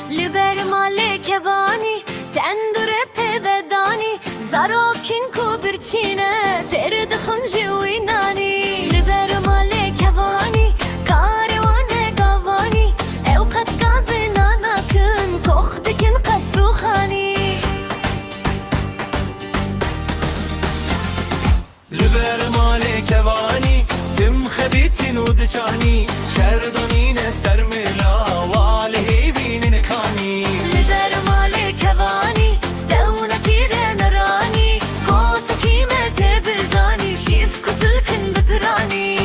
لبر مالک وانی تندر پدانی زراکین کو برچینه درد خنجوی نانی لبر مالک وانی کاروان گوانی اوقات گاز نانکن کوختکن قصر خانی لبر مالک وانی تم خبیتین و دچانی شردانین سرملا واله بینن کانی لبر مالک وانی دولتی رنرانی کوت قیمت برزانی شیف کترکن بپرانی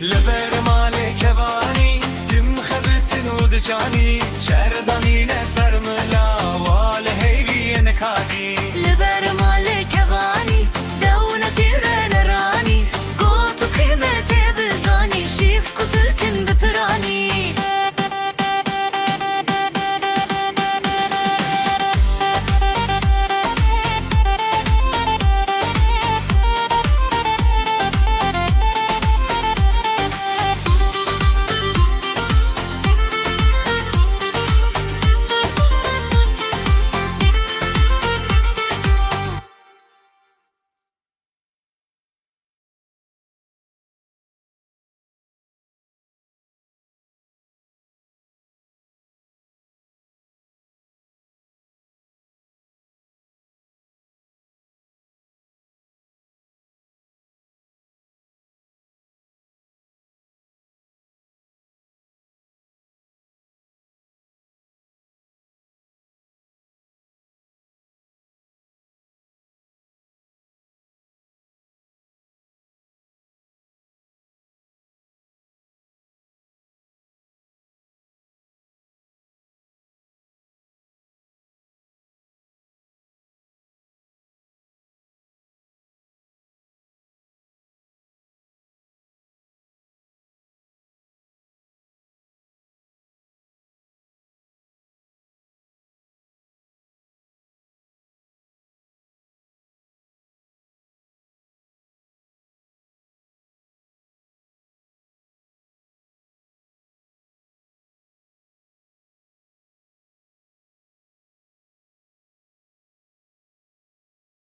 لبر مالک وانی تم خبیتین و دچانی شردانین سرملا